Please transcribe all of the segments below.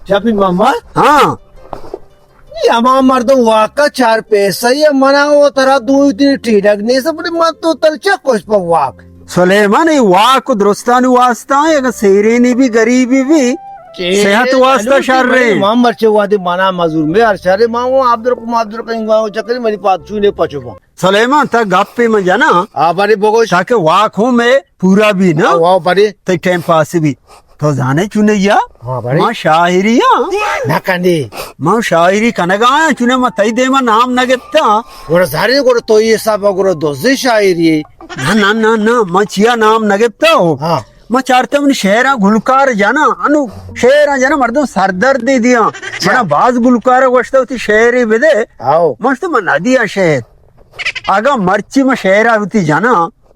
Tapi mama, हाँ ya mama तो वाका चार पैसा ये मना वो तरह दो इतनी ठीक नहीं सब मत तो तलचा कुछ पर वाक सुलेमान ये वाक दुरुस्तानी वास्ता है अगर सेरेनी भी गरीबी भी सेहत वास्ता शर रहे मां मरचे वादे मना मजूर में अरशारे मां वो आब्दुल कहीं चक्कर मेरी बात सुने पचो सुलेमान तक गप्पे में जाना आ बारे बोगो ताकि वाक हूँ मैं पूरा भी ना वाह बारे ते टाइम पास भी तो जाने चुने या हाँ बारे माँ शायरी या ना कंदे माँ शायरी कनगाया चुने माँ तई दे माँ नाम नगेता गोरा सारे गोरा तो ये सब गोरा दोस्त शायरी ना ना ना ना माँ चिया नाम नगेता हो हाँ मैं चाहता हूँ शेरा गुलकार जाना अनु शेरा जाना मर्दों सरदर्द दे दिया मना बाज गुलकार वस्ता होती शेरी बेदे आओ मस्त मैं नदिया शहर आगा मर्ची में शेरा होती जाना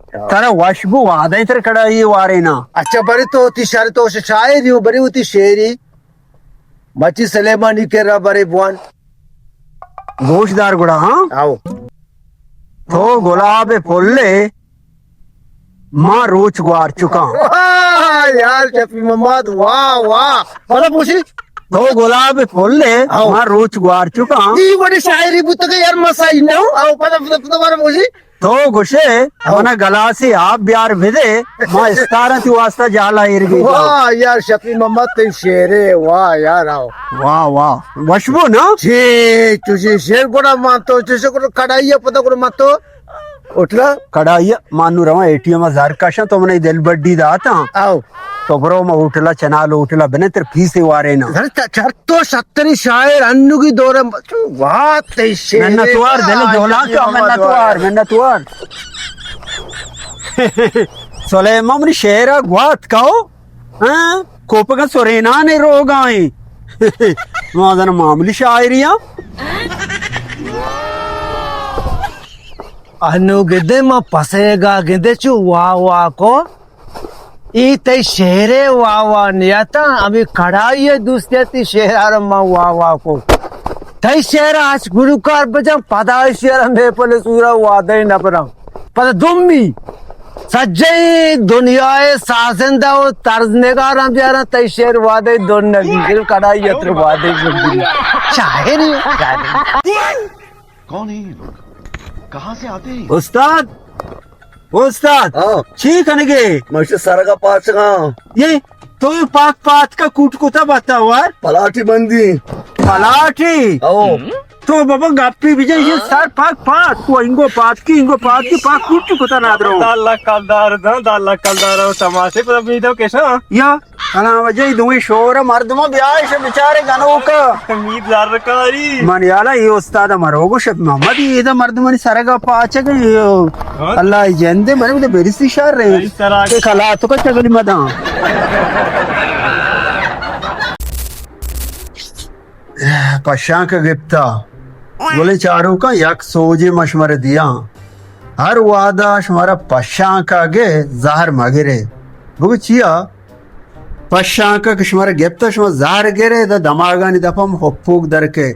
तारा वशबू वादा इतर कड़ा ये वारे ना अच्छा बड़ी तो होती शायरी तो शायरी हो बड़ी होती शेरी मची सलेमानी के रा बड़े बुआन गोशदार गुड़ा हाँ आओ तो गुलाबे फुल्ले माँ रोच ग्वार चुका यार शफी मोहम्मद वाह वाह मतलब पूछी तो गुलाबे फुल्ले माँ रोच ग्वार चुका ये बड़ी शायरी बुत के यार मसाई ना आओ पता मारा पूछी तो गुशे अपना गला से आप ब्यार भेदे माँ इस्तारा ती वास्ता जाला इरगी वाह यार शफी मोहम्मद ते शेरे वाह यार आओ वाह वाह वशबू ना छे तुझे शेर कोड़ा मातो जैसे कोड़ा कढ़ाई पता कोड़ा मातो उठला कड़ाई मानू रवा एटीएम हजार काशा तो मैंने दिल बड्डी दाता आओ तो ब्रो मैं उठला चनालो उठला बने तेरे फीस ही वारे ना अरे चार तो सत्तरी शायर अन्नू की दौरे वाह ते शेर मैंने तुआर दिल जोला क्यों मैंने तुआर सुलेमान ने शेरा ग्वात काओ हाँ कोप का सुरेना ने रोगाई मादन मामूली शायरिया अनु गिदे में पसेगा गिदे चु वाह वाह को ई ते शेरे वाह वाह नियता अभी कढ़ाई दूसरे ती शेरा मा वाह वाह को तई शेरा आज गुरुकार बजा पदा शेरा में पले सूरा वादे न परा पता दुम्मी सज्जई दुनियाए साजिंदा वो तर्ज निगार हम जा रहा तई शेर वादे दोन नगी कढ़ाई यत्र वादे चाहे नहीं कौन है ये लोग कहाँ से आते हैं उस्ताद उस्ताद ठीक है गे मस्त सरगा पाचगा ये तो ये पाक पात का कूट कुता बता हुआ पलाठी बंदी पलाठी आओ तो बाबा गप्पी विजय ये सर पाक पात को इंगो पात की पाक कूट कुता ना दरो दाला कलदार तमाशे पर अभी तो कैसा या कना वजह दुई शोर मर्दमा ब्याह से बेचारे गनो का उम्मीदवार रकारी मन याला ये उस्ताद मरोगो शब मोहम्मद ये दा मर्द मनी सरगा पाचे के अल्लाह जंदे मरे तो बेरिसी शार रे के खला तो का चगली मदा पशा का गिफ्ता बोले चारों का यक सोजे मशवरे दिया हर वादा हमारा पशा का गे जहर मगरे वो चिया पशा का कश्मारा गिफ्ता शमा जहर गिरे दा दमागा नि दफम होपूक दर के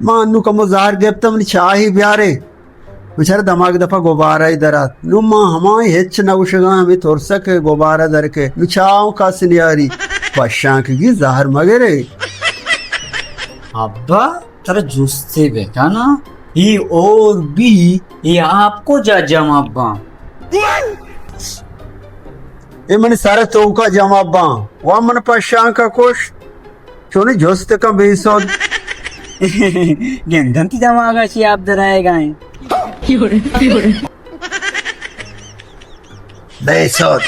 मानु कमो जहर गिफ्ता मनी चाही ब्यारे बेचारा दमाग दफा गोबारा इधर नु मां हमाई हेच नवशगा हमें तोरसक गोबारा दर के नुचाओ का सिनियारी पशा की जहर मगरे अब्बा तेरा जुस्से बेटा ना ये और भी ये आपको जजम अब्बा ये मन सारे तो का जमाबा वा मन पशा का कोश चोनी जोस्त का बेसोद गेंदन की जमागा ची आप दराएगा बेसोद